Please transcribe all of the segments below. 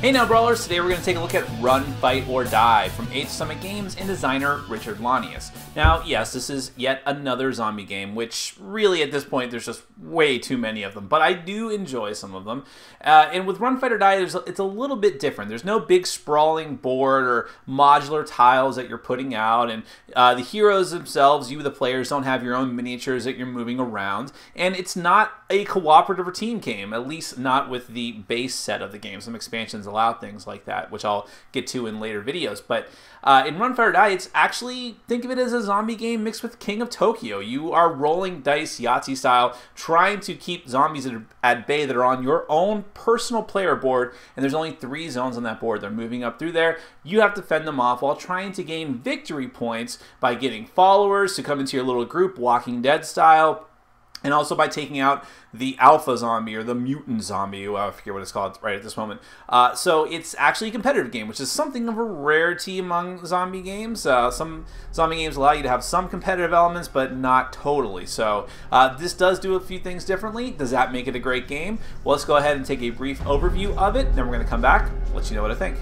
Hey now Brawlers, today we're going to take a look at Run, Fight, or Die from 8th Summit Games and designer Richard Lanius. Now, yes, this is yet another zombie game, which really at this point there's just way too many of them, but I do enjoy some of them. And with Run, Fight, or Die, it's a little bit different. There's no big sprawling board or modular tiles that you're putting out, and the heroes themselves, you the players, don't have your own miniatures that you're moving around, and it's not a cooperative or team game, at least not with the base set of the game. Some expansions allow things like that, which I'll get to in later videos. But in Run, Fight, or Die, it's actually, think of it as a zombie game mixed with King of Tokyo. You are rolling dice, Yahtzee style, trying to keep zombies at bay that are on your own personal player board, and there's only 3 zones on that board. They're moving up through there. You have to fend them off while trying to gain victory points by getting followers to come into your little group, Walking Dead style, and also by taking out the alpha zombie or the mutant zombie. I forget what it's called right at this moment. So it's actually a competitive game, which is something of a rarity among zombie games. Some zombie games allow you to have some competitive elements, but not totally. So this does do a few things differently. Does that make it a great game? Well, let's go ahead and take a brief overview of it. Then we're going to come back, let you know what I think.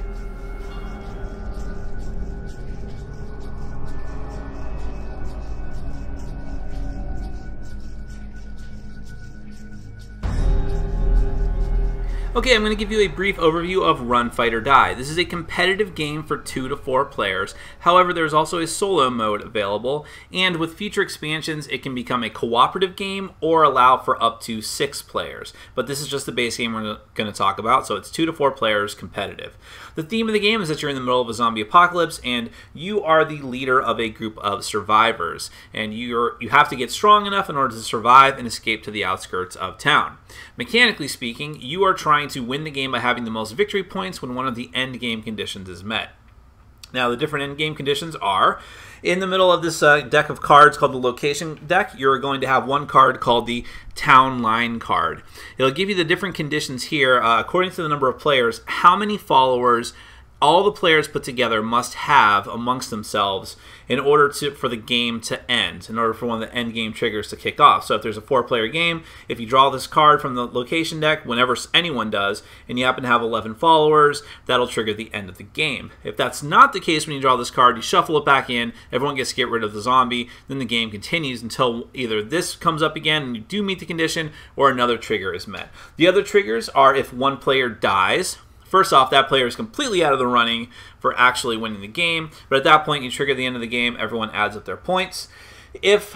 Okay, I'm going to give you a brief overview of Run, Fight, or Die. This is a competitive game for 2 to 4 players. However, there's also a solo mode available, and with future expansions, it can become a cooperative game or allow for up to 6 players. But this is just the base game we're going to talk about, so it's 2 to 4 players competitive. The theme of the game is that you're in the middle of a zombie apocalypse, and you are the leader of a group of survivors, and you have to get strong enough in order to survive and escape to the outskirts of town. Mechanically speaking, you are trying to win the game by having the most victory points when one of the end game conditions is met. Now, the different end game conditions are, in the middle of this deck of cards called the location deck, you're going to have one card called the town line card. It'll give you the different conditions here, according to the number of players, how many followers all the players put together must have amongst themselves in order for the game to end, in order for one of the end game triggers to kick off. So if there's a 4-player game, if you draw this card from the location deck, whenever anyone does, and you happen to have 11 followers, that'll trigger the end of the game. If that's not the case when you draw this card, you shuffle it back in, everyone gets to get rid of the zombie, then the game continues until either this comes up again and you do meet the condition, or another trigger is met. The other triggers are if one player dies. First off, that player is completely out of the running for actually winning the game, but at that point you trigger the end of the game, everyone adds up their points. If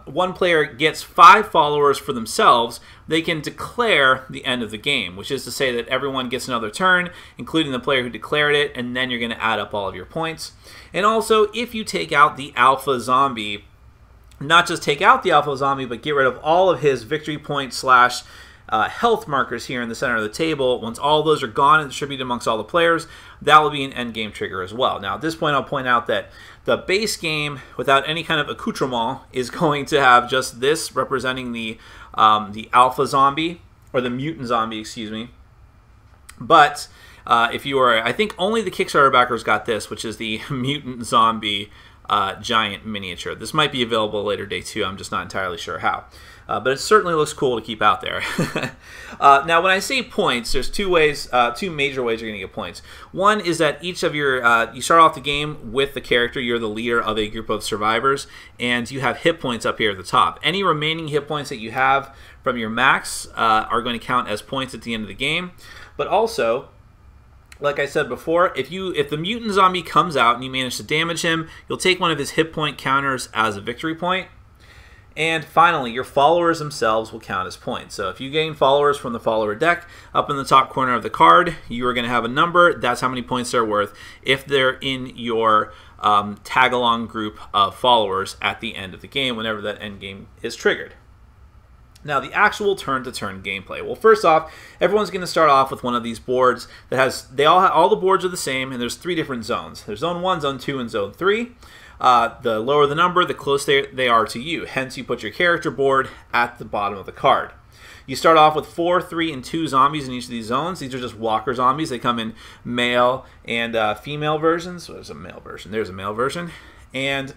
one player gets 5 followers for themselves, they can declare the end of the game, which is to say that everyone gets another turn, including the player who declared it, and then you're going to add up all of your points. And also, if you take out the alpha zombie, not just take out the alpha zombie, but get rid of all of his victory points slash health markers here in the center of the table. Once all those are gone and distributed amongst all the players, that will be an end game trigger as well. Now at this point I'll point out that the base game without any kind of accoutrement is going to have just this representing the alpha zombie, or the mutant zombie, excuse me. But if you are, I think only the Kickstarter backers got this, which is the mutant zombie giant miniature. This might be available later day too, I'm just not entirely sure how. But it certainly looks cool to keep out there. Now, when I say points, there's 2 major ways you're going to get points. One is that each of your, you start off the game with the character, you're the leader of a group of survivors, and you have hit points up here at the top. Any remaining hit points that you have from your max are going to count as points at the end of the game. But also, like I said before, if the mutant zombie comes out and you manage to damage him, you'll take one of his hit point counters as a victory point. And finally, your followers themselves will count as points. So if you gain followers from the follower deck, up in the top corner of the card, you are going to have a number. That's how many points they're worth if they're in your tag-along group of followers at the end of the game, whenever that end game is triggered. Now, the actual turn-to-turn gameplay. Well, first off, everyone's going to start off with one of these boards that has, all the boards are the same, and there's 3 different zones. There's Zone 1, Zone 2, and Zone 3. The lower the number, the closer they are to you. Hence, you put your character board at the bottom of the card. You start off with 4, 3, and 2 zombies in each of these zones. These are just walker zombies. They come in male and female versions. So there's a male version. There's a male version. And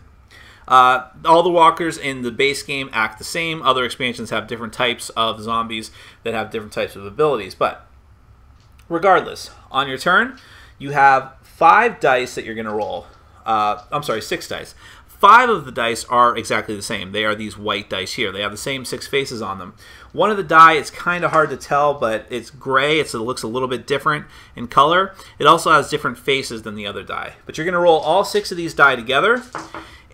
all the walkers in the base game act the same. Other expansions have different types of zombies that have different types of abilities. But Regardless, on your turn, you have 5 dice that you're going to roll. I'm sorry, 6 dice. 5 of the dice are exactly the same. They are these white dice here. They have the same 6 faces on them. One of the die, it's kind of hard to tell, but it's gray. It looks a little bit different in color. It also has different faces than the other die. But you're going to roll all 6 of these die together,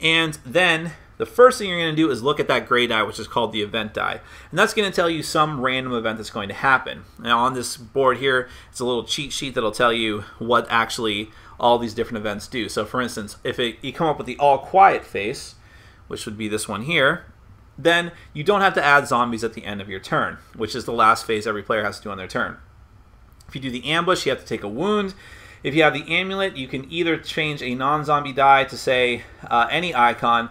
and then the first thing you're going to do is look at that gray die, which is called the event die. And that's going to tell you some random event that's going to happen. Now on this board here, it's a little cheat sheet that'll tell you what actually all these different events do. So for instance, if you come up with the all quiet face, which would be this one here, then you don't have to add zombies at the end of your turn, which is the last phase every player has to do on their turn. If you do the ambush, you have to take a wound. If you have the amulet, you can either change a non-zombie die to say any icon,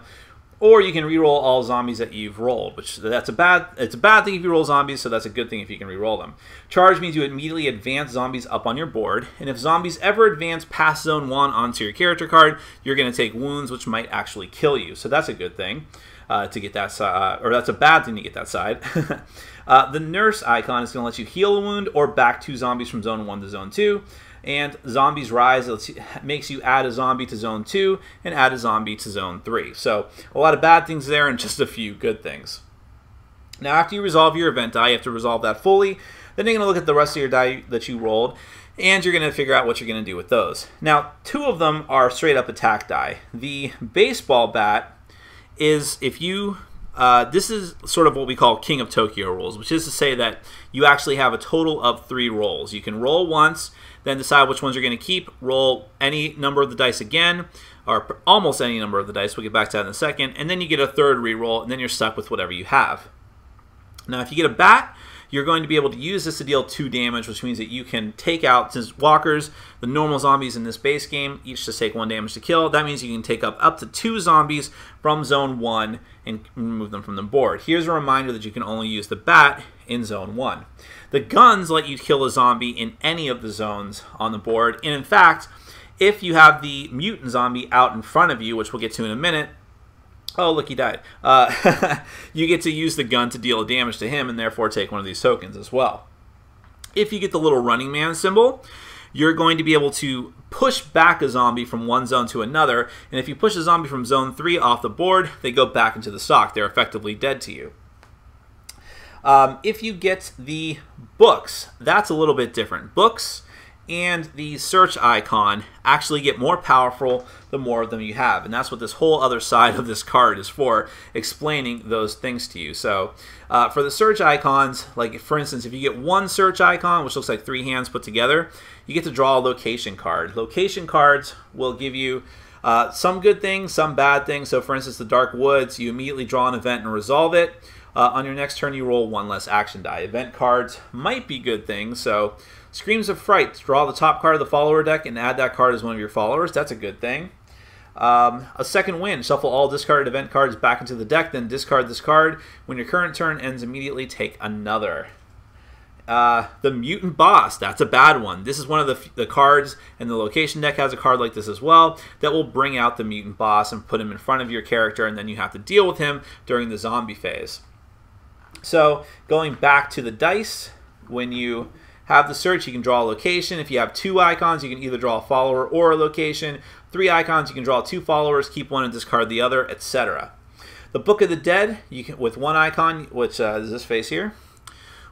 or you can reroll all zombies that you've rolled, which it's a bad thing if you roll zombies, so that's a good thing if you can reroll them. Charge means you immediately advance zombies up on your board, and if zombies ever advance past zone 1 onto your character card, you're going to take wounds, which might actually kill you. So that's a good thing to get that side, or that's a bad thing to get that side. The nurse icon is going to let you heal a wound or back 2 zombies from zone 1 to zone 2. And Zombies Rise makes you add a zombie to Zone 2 and add a zombie to Zone 3. So a lot of bad things there and just a few good things. Now after you resolve your event die, you have to resolve that fully. Then you're going to look at the rest of your die that you rolled, and you're going to figure out what you're going to do with those. Now 2 of them are straight up attack die. The baseball bat is if you... this is sort of what we call King of Tokyo rules, which is to say that you actually have a total of 3 rolls. You can roll once, then decide which ones you're going to keep, roll any number of the dice again, or almost any number of the dice. We'll get back to that in a second, and then you get a 3rd reroll, and then you're stuck with whatever you have. Now, if you get a bat, you're going to be able to use this to deal 2 damage, which means that you can take out, since walkers, the normal zombies in this base game, each just take 1 damage to kill. That means you can take up to 2 zombies from Zone 1 and remove them from the board. Here's a reminder that you can only use the bat in Zone 1. The guns let you kill a zombie in any of the zones on the board, and in fact, if you have the mutant zombie out in front of you, which we'll get to in a minute, oh, look, he died. You get to use the gun to deal damage to him and therefore take one of these tokens as well. If you get the little running man symbol, you're going to be able to push back a zombie from one zone to another, and if you push a zombie from Zone 3 off the board, they go back into the stock. They're effectively dead to you. If you get the books, that's a little bit different. Books and the search icon actually get more powerful the more of them you have, and that's what this whole other side of this card is for, explaining those things to you. So for the search icons, like for instance, if you get 1 search icon, which looks like 3 hands put together, you get to draw a location card. Location cards will give you some good things, some bad things. So for instance, the Dark Woods, you immediately draw an event and resolve it. On your next turn, you roll 1 less action die. Event cards might be good things. So Screams of Fright, draw the top card of the follower deck and add that card as one of your followers. That's a good thing. A Second Wind, shuffle all discarded event cards back into the deck, then discard this card. When your current turn ends immediately, take another. The Mutant Boss, that's a bad one. This is one of the cards, and the location deck has a card like this as well, that will bring out the Mutant Boss and put him in front of your character, and then you have to deal with him during the zombie phase. So going back to the dice, when you have the search, you can draw a location. If you have 2 icons, you can either draw a follower or a location. 3 icons, you can draw 2 followers, keep 1 and discard the other, etc. The Book of the Dead, you can, with 1 icon, which is this face here,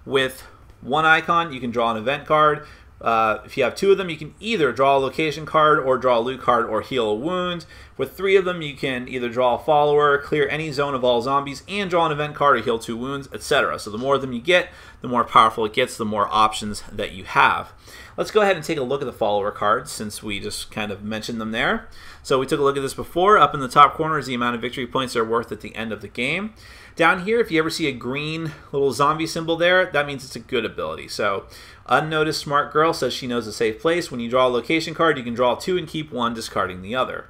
with 1 icon, you can draw an event card. If you have 2 of them, you can either draw a location card or draw a loot card or heal a wound. With 3 of them, you can either draw a follower, clear any zone of all zombies, and draw an event card or heal 2 wounds, etc. So the more of them you get, the more powerful it gets, the more options that you have. Let's go ahead and take a look at the follower cards since we just kind of mentioned them there. So we took a look at this before. Up in the top corner is the amount of victory points they're worth at the end of the game. Down here, if you ever see a green little zombie symbol there, that means it's a good ability. So Unnoticed Smart Girl says she knows a safe place. When you draw a location card, you can draw 2 and keep 1, discarding the other.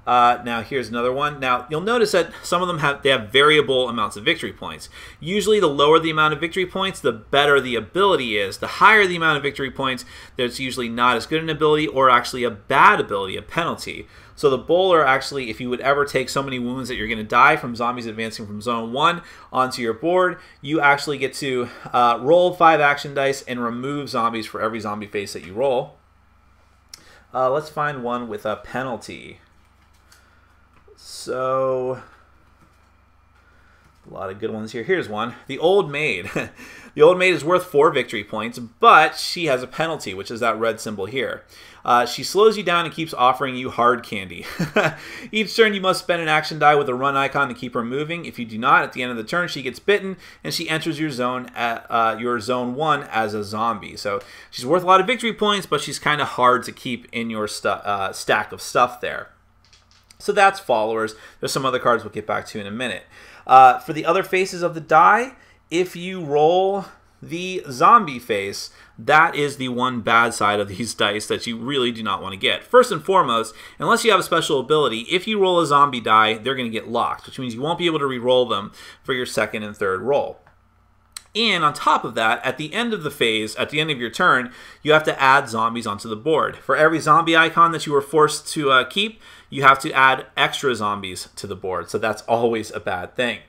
Now here's another one. Now you'll notice that some of them have variable amounts of victory points. Usually the lower the amount of victory points, the better the ability is. The higher the amount of victory points, there's usually not as good an ability or actually a bad ability, a penalty. So the bowler actually, if you would ever take so many wounds that you're going to die from zombies advancing from zone 1 onto your board, you actually get to roll 5 action dice and remove zombies for every zombie face that you roll. Let's find one with a penalty. So, a lot of good ones here. Here's one. The Old Maid. The Old Maid is worth 4 victory points, but she has a penalty, which is that red symbol here. She slows you down and keeps offering you hard candy. Each turn you must spend an action die with a run icon to keep her moving. If you do not, at the end of the turn she gets bitten and she enters your zone at your zone 1 as a zombie. So she's worth a lot of victory points, but she's kind of hard to keep in your stack of stuff there. So that's followers. There's some other cards we'll get back to in a minute. For the other faces of the die, if you roll the zombie face, that is the one bad side of these dice that you really do not want to get. First and foremost, unless you have a special ability, if you roll a zombie die, they're going to get locked, which means you won't be able to re-roll them for your second and third roll. And on top of that, at the end of the phase, at the end of your turn, you have to add zombies onto the board. For every zombie icon that you were forced to keep, you have to add extra zombies to the board. So that's always a bad thing.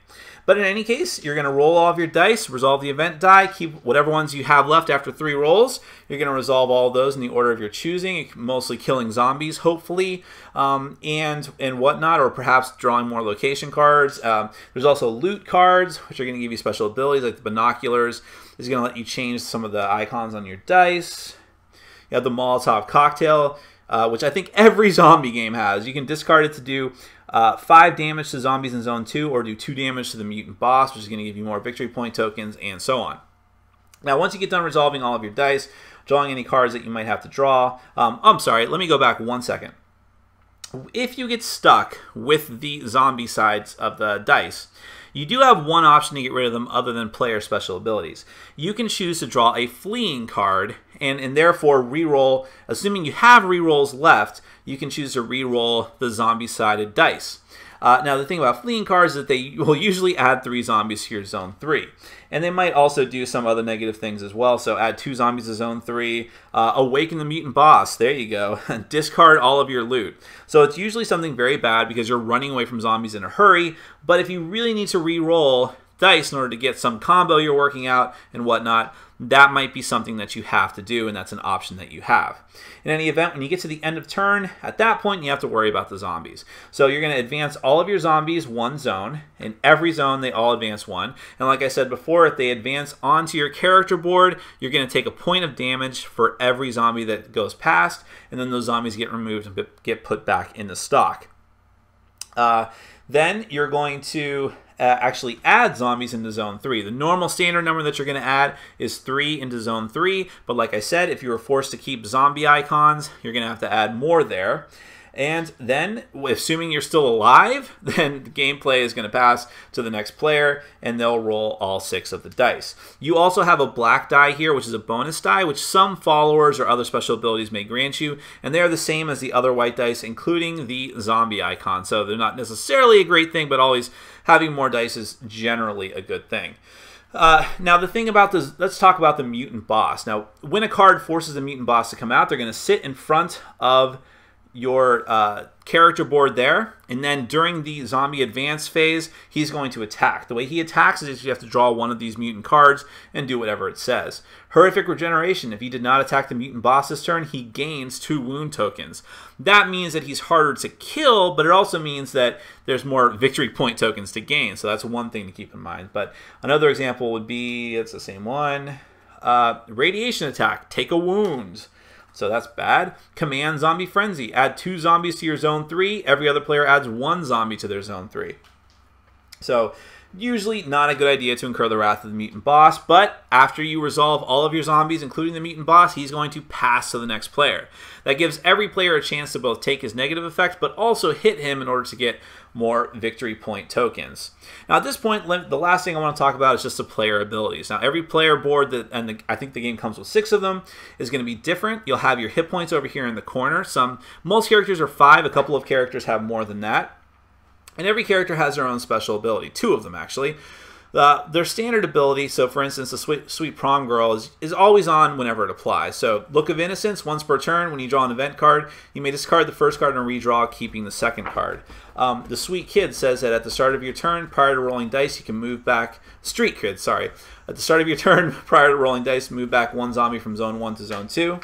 But in any case, you're going to roll all of your dice, resolve the event die, keep whatever ones you have left after 3 rolls. You're going to resolve all of those in the order of your choosing, mostly killing zombies, hopefully, and whatnot, or perhaps drawing more location cards. There's also loot cards, which are going to give you special abilities, like the binoculars. This is going to let you change some of the icons on your dice. You have the Molotov cocktail, which I think every zombie game has. You can discard it to do 5 damage to zombies in zone 2, or do 2 damage to the mutant boss, which is going to give you more victory point tokens, and so on. Now, once you get done resolving all of your dice, drawing any cards that you might have to draw, I'm sorry, let me go back 1 second. If you get stuck with the zombie sides of the dice, you do have one option to get rid of them other than player special abilities. You can choose to draw a fleeing card and therefore re-roll, assuming you have re-rolls left, you can choose to re-roll the zombie-sided dice. Now, the thing about fleeing cards is that they will usually add 3 zombies to your zone 3. And they might also do some other negative things as well. So add 2 zombies to zone 3, awaken the mutant boss, there you go, discard all of your loot. So it's usually something very bad because you're running away from zombies in a hurry, but if you really need to re-roll dice in order to get some combo you're working out and whatnot, that might be something that you have to do, and that's an option that you have. In any event, when you get to the end of turn, at that point you have to worry about the zombies. So you're going to advance all of your zombies 1 zone. In every zone, they all advance 1. And like I said before, if they advance onto your character board, you're going to take a point of damage for every zombie that goes past, and then those zombies get removed and get put back in the stock. Then you're going to actually add zombies into zone 3. The normal standard number that you're going to add is 3 into zone 3, but like I said, if you were forced to keep zombie icons, you're going to have to add more there. And then, assuming you're still alive, then the gameplay is going to pass to the next player, and they'll roll all 6 of the dice. You also have a black die here, which is a bonus die, which some followers or other special abilities may grant you, and they are the same as the other white dice, including the zombie icon. So they're not necessarily a great thing, but always having more dice is generally a good thing. Now, the thing about this, let's talk about the mutant boss. Now, when a card forces a mutant boss to come out, they're going to sit in front of your character board there, and then during the zombie advance phase, he's going to attack. The way he attacks is you have to draw one of these mutant cards and do whatever it says. Horrific regeneration. If he did not attack the mutant boss this turn, he gains 2 wound tokens. That means that he's harder to kill, but it also means that there's more victory point tokens to gain, so that's one thing to keep in mind. But another example would be, it's the same one, radiation attack, take a wound. So that's bad. Command Zombie Frenzy. Add 2 zombies to your zone 3. Every other player adds 1 zombie to their zone 3. So usually not a good idea to incur the wrath of the mutant boss, but after you resolve all of your zombies, including the mutant boss, he's going to pass to the next player. That gives every player a chance to both take his negative effect, but also hit him in order to get more victory point tokens. Now at this point, the last thing I want to talk about is just the player abilities. Now every player board, I think the game comes with 6 of them, is going to be different. You'll have your hit points over here in the corner. Most characters are 5, a couple of characters have more than that. And every character has their own special ability, 2 of them actually. Their standard ability, so for instance, the Sweet Prom Girl is always on whenever it applies. So Look of Innocence, once per turn, when you draw an event card, you may discard the first card and redraw, keeping the second card. The Sweet Kid says that at the start of your turn, prior to rolling dice, you can move back... Street Kid, sorry. At the start of your turn, prior to rolling dice, move back 1 zombie from Zone 1 to Zone 2.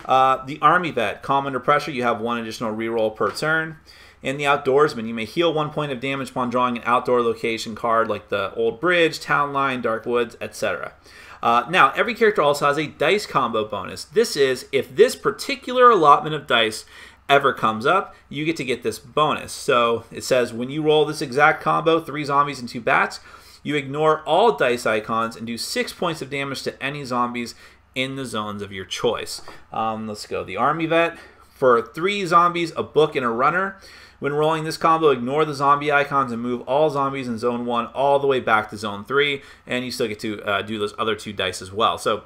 The Army Vet, Calm Under Pressure, you have 1 additional reroll per turn. In the Outdoorsman, you may heal 1 point of damage upon drawing an outdoor location card like the Old Bridge, Town Line, Dark Woods, etc. Now, every character also has a dice combo bonus. This is, if this particular allotment of dice ever comes up, you get this bonus. So it says, when you roll this exact combo, 3 zombies and 2 bats, you ignore all dice icons and do 6 points of damage to any zombies in the zones of your choice. Let's go. The Army Vet, for 3 zombies, a book, and a runner. When rolling this combo, ignore the zombie icons and move all zombies in Zone 1 all the way back to Zone 3, and you still get to do those other 2 dice as well. So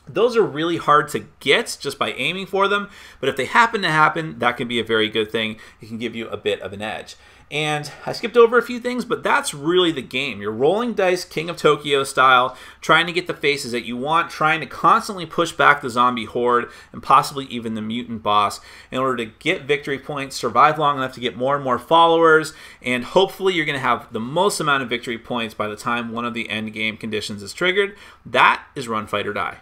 those are really hard to get just by aiming for them, but if they happen to happen, that can be a very good thing. It can give you a bit of an edge. And I skipped over a few things, but that's really the game. You're rolling dice, King of Tokyo style, trying to get the faces that you want, trying to constantly push back the zombie horde and possibly even the mutant boss in order to get victory points, survive long enough to get more and more followers, and hopefully you're going to have the most amount of victory points by the time one of the end game conditions is triggered. That is Run, Fight, or Die.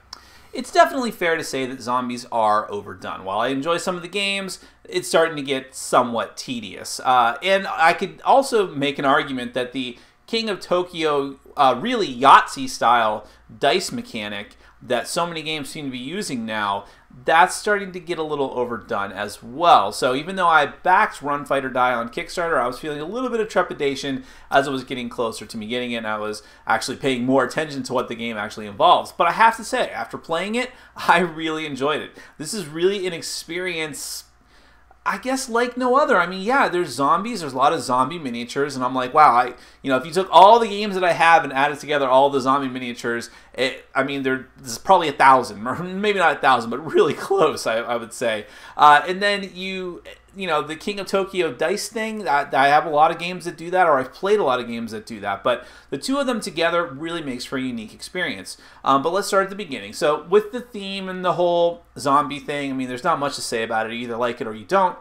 It's definitely fair to say that zombies are overdone. While I enjoy some of the games, it's starting to get somewhat tedious. And I could also make an argument that the King of Tokyo really Yahtzee-style dice mechanic that so many games seem to be using now, that's starting to get a little overdone as well. So even though I backed Run, Fight, or Die on Kickstarter, I was feeling a little bit of trepidation as it was getting closer to me getting it, and I was actually paying more attention to what the game actually involves. But I have to say, after playing it, I really enjoyed it. This is really an experience, I guess, like no other. I mean, yeah, there's zombies. There's a lot of zombie miniatures, and I'm like, wow, if you took all the games that I have and added together all the zombie miniatures, I mean, there's probably 1,000, or maybe not 1,000, but really close, I would say. And then the King of Tokyo dice thing, I have a lot of games that do that, or I've played a lot of games that do that, but the 2 of them together really makes for a unique experience. But let's start at the beginning. So with the theme and the whole zombie thing, I mean, there's not much to say about it. You either like it or you don't.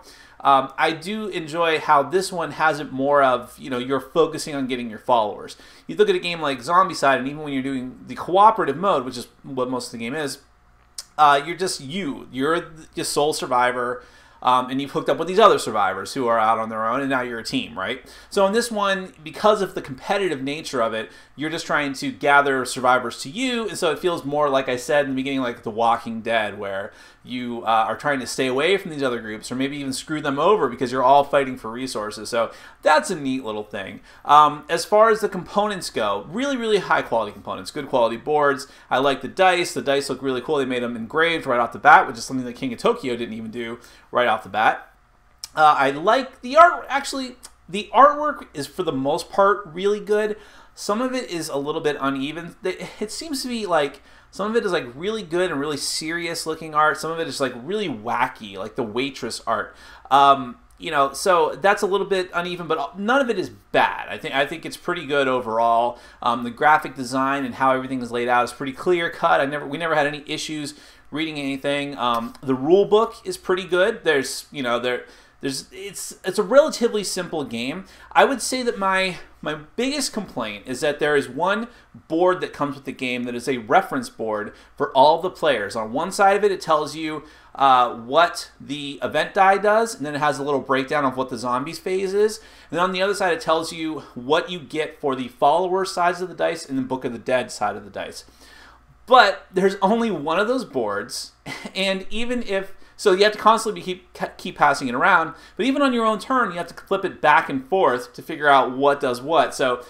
I do enjoy how this one has it more of, you're focusing on getting your followers. You look at a game like Zombicide, and even when you're doing the cooperative mode, which is what most of the game is, you're just you're the sole survivor, and you've hooked up with these other survivors who are out on their own, and now you're a team, right? So in this one, because of the competitive nature of it, you're just trying to gather survivors to you, and so it feels more, like I said in the beginning, like The Walking Dead, where you are trying to stay away from these other groups, or maybe even screw them over because you're all fighting for resources. So that's a neat little thing. As far as the components go, really, really high quality components, good quality boards. I like the dice. The dice look really cool. They made them engraved right off the bat, which is something that King of Tokyo didn't even do right off the bat. I like the art. Actually, the artwork is for the most part really good. Some of it is a little bit uneven. It seems to be like some of it is like really good and really serious looking art. Some of it is like really wacky, like the Waitress art. So that's a little bit uneven, but none of it is bad. I think it's pretty good overall. The graphic design and how everything is laid out is pretty clear cut. We never had any issues reading anything. The rule book is pretty good. It's a relatively simple game. I would say that my biggest complaint is that there is one board that comes with the game that is a reference board for all of the players. On one side of it, it tells you what the event die does, and then it has a little breakdown of what the zombies phase is. And then on the other side, it tells you what you get for the follower sides of the dice and the Book of the Dead side of the dice. But there's only one of those boards, and even if So you have to constantly keep passing it around. But even on your own turn, you have to flip it back and forth to figure out what does what. So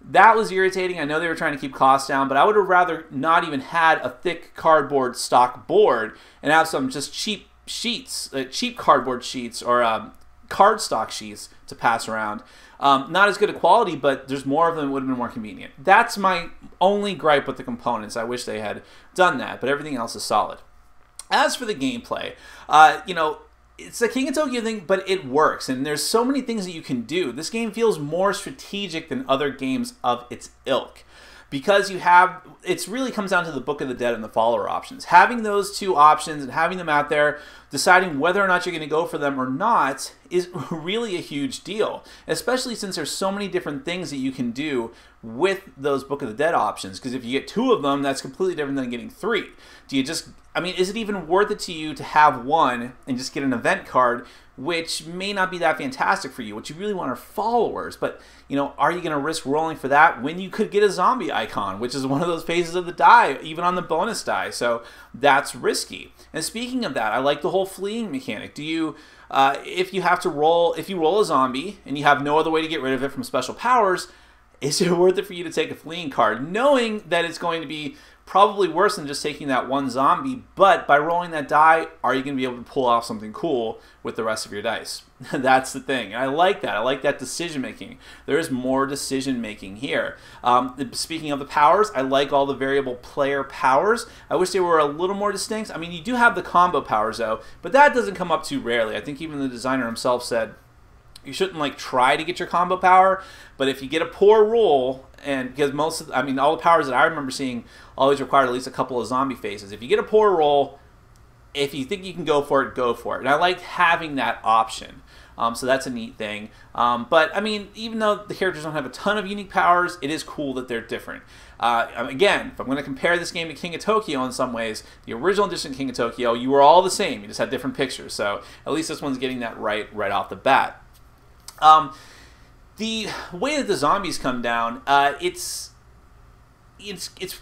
that was irritating. I know they were trying to keep costs down, but I would have rather not even had a thick cardboard stock board and have some just cheap sheets, cheap cardboard sheets or cardstock sheets to pass around. Not as good a quality, but there's more of them. It would have been more convenient. That's my only gripe with the components. I wish they had done that, but everything else is solid. As for the gameplay, you know, it's a King of Tokyo thing, but it works, and there's so many things that you can do. This game feels more strategic than other games of its ilk, because you have, it really comes down to the Book of the Dead and the follower options. Having those two options and having them out there, deciding whether or not you're going to go for them or not is really a huge deal, especially since there's so many different things that you can do with those Book of the Dead options, because if you get 2 of them, that's completely different than getting 3. Do you just, I mean, is it even worth it to you to have one and just get an event card, which may not be that fantastic for you? What you really want are followers, but, you know, are you going to risk rolling for that when you could get a zombie icon, which is one of those phases of the die, even on the bonus die? So that's risky. And speaking of that, I like the whole fleeing mechanic. Do you, if you have to roll, if you roll a zombie and you have no other way to get rid of it from special powers, is it worth it for you to take a fleeing card, knowing that it's going to be probably worse than just taking that one zombie, but by rolling that die, are you going to be able to pull off something cool with the rest of your dice? That's the thing. I like that. I like that decision making. There is more decision making here. Speaking of the powers, I like all the variable player powers. I wish they were a little more distinct. I mean, you do have the combo powers though, but that doesn't come up too rarely. I think even the designer himself said you shouldn't like try to get your combo power, but if you get a poor roll, and because most of, I mean, all the powers that I remember seeing always required at least a couple of zombie phases. If you get a poor roll, if you think you can go for it, go for it. And I like having that option. So that's a neat thing. But I mean, even though the characters don't have a ton of unique powers, it is cool that they're different. Again, if I'm going to compare this game to King of Tokyo in some ways, the original edition of King of Tokyo, you were all the same. You just had different pictures. So at least this one's getting that right off the bat. The way that the zombies come down, it's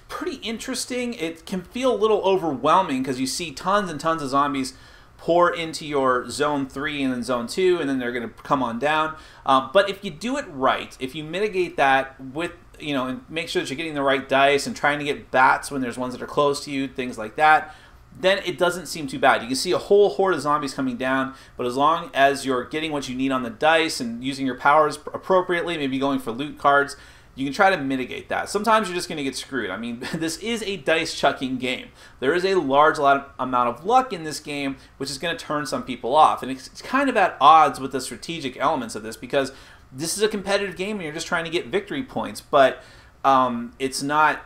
pretty interesting. It can feel a little overwhelming because you see tons and tons of zombies pour into your zone 3 and then zone 2, and then they're going to come on down. But if you do it right, if you mitigate that with, you know, and make sure that you're getting the right dice and trying to get bats when there's ones that are close to you, things like that, then it doesn't seem too bad. You can see a whole horde of zombies coming down, but as long as you're getting what you need on the dice and using your powers appropriately, maybe going for loot cards, you can try to mitigate that. Sometimes you're just going to get screwed. I mean, this is a dice-chucking game. There is a large amount of luck in this game, which is going to turn some people off. And it's kind of at odds with the strategic elements of this, because this is a competitive game and you're just trying to get victory points, but it's not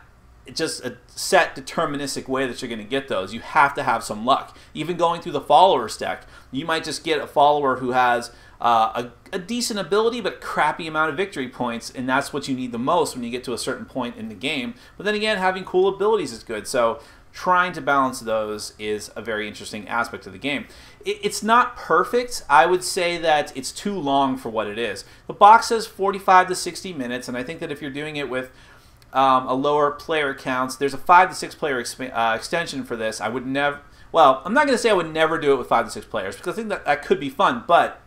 just a set deterministic way that you're going to get those. You have to have some luck. Even going through the follower stack, you might just get a follower who has a decent ability but crappy amount of victory points, and that's what you need the most when you get to a certain point in the game. But then again, having cool abilities is good, so trying to balance those is a very interesting aspect of the game. It's not perfect. I would say that it's too long for what it is. The box says 45 to 60 minutes, and I think that if you're doing it with a lower player counts, there's a 5 to 6 player extension for this. I would never, well, I'm not going to say I would never do it with 5 to 6 players, because I think that that could be fun, but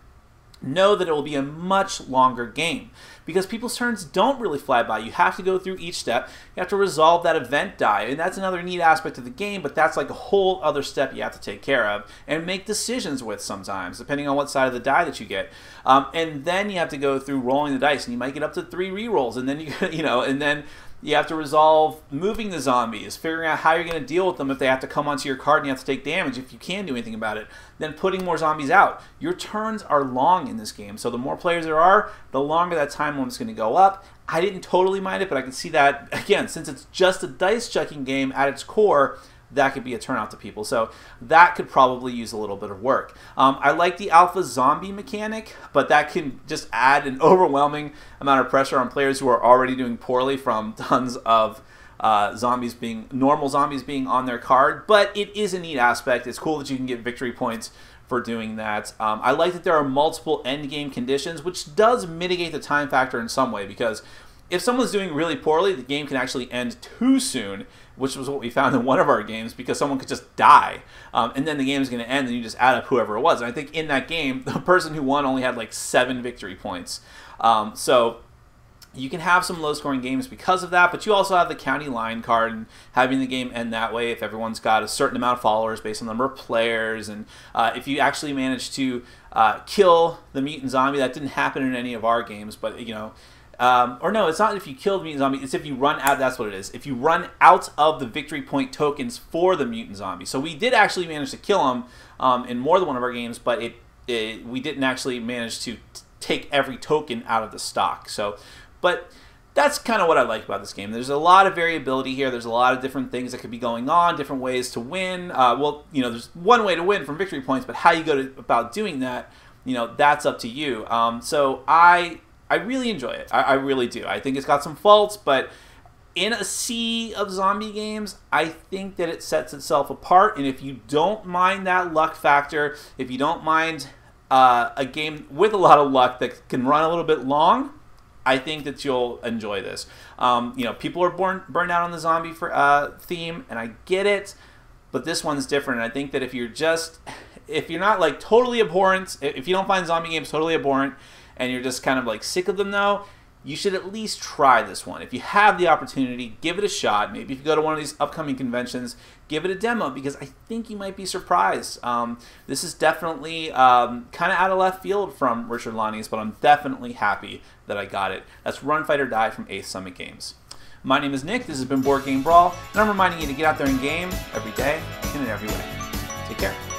know that it will be a much longer game, because people's turns don't really fly by. You have to go through each step. You have to resolve that event die, and that's another neat aspect of the game, but that's like a whole other step you have to take care of and make decisions with sometimes, depending on what side of the die that you get. And then you have to go through rolling the dice, and you might get up to 3 rerolls, and then you know, and then you have to resolve moving the zombies, figuring out how you're going to deal with them if they have to come onto your card and you have to take damage if you can do anything about it. Then putting more zombies out. Your turns are long in this game, so the more players there are, the longer that time limit's going to go up. I didn't totally mind it, but I can see that, again, since it's just a dice-chucking game at its core, that could be a turnout to people. So that could probably use a little bit of work. I like the alpha zombie mechanic, but that can just add an overwhelming amount of pressure on players who are already doing poorly from tons of normal zombies being on their card. But it is a neat aspect. It's cool that you can get victory points for doing that. I like that there are multiple end game conditions, which does mitigate the time factor in some way, because if someone's doing really poorly, the game can actually end too soon, which was what we found in one of our games, because someone could just die, and then the game is going to end, and you just add up whoever it was. And I think in that game, the person who won only had like 7 victory points. So you can have some low-scoring games because of that, but you also have the county line card and having the game end that way if everyone's got a certain amount of followers based on the number of players, and if you actually manage to kill the mutant zombie. That didn't happen in any of our games, but you know, or no, it's not if you kill the mutant zombie, it's if you run out, that's what it is. If you run out of the victory point tokens for the mutant zombie. So we did actually manage to kill him in more than one of our games, but we didn't actually manage to take every token out of the stock. So, but that's kind of what I like about this game. There's a lot of variability here. There's a lot of different things that could be going on, different ways to win. Well, you know, there's one way to win from victory points, but how you go about doing that, you know, that's up to you. So I really enjoy it. I really do. I think it's got some faults, but in a sea of zombie games, I think that it sets itself apart. And if you don't mind that luck factor, if you don't mind a game with a lot of luck that can run a little bit long, I think that you'll enjoy this. You know, people are burned out on the zombie theme, and I get it, but this one's different. And I think that if you're not like totally abhorrent, if you don't find zombie games totally abhorrent, and you're just kind of like sick of them though, you should at least try this one. If you have the opportunity, give it a shot. Maybe if you go to one of these upcoming conventions, give it a demo, because I think you might be surprised. This is definitely kind of out of left field from Richard Lonnie's, but I'm definitely happy that I got it. That's Run, Fight, or Die from 8th Summit Games. My name is Nick, this has been Board Game Brawl, and I'm reminding you to get out there and game every day and in every way. Take care.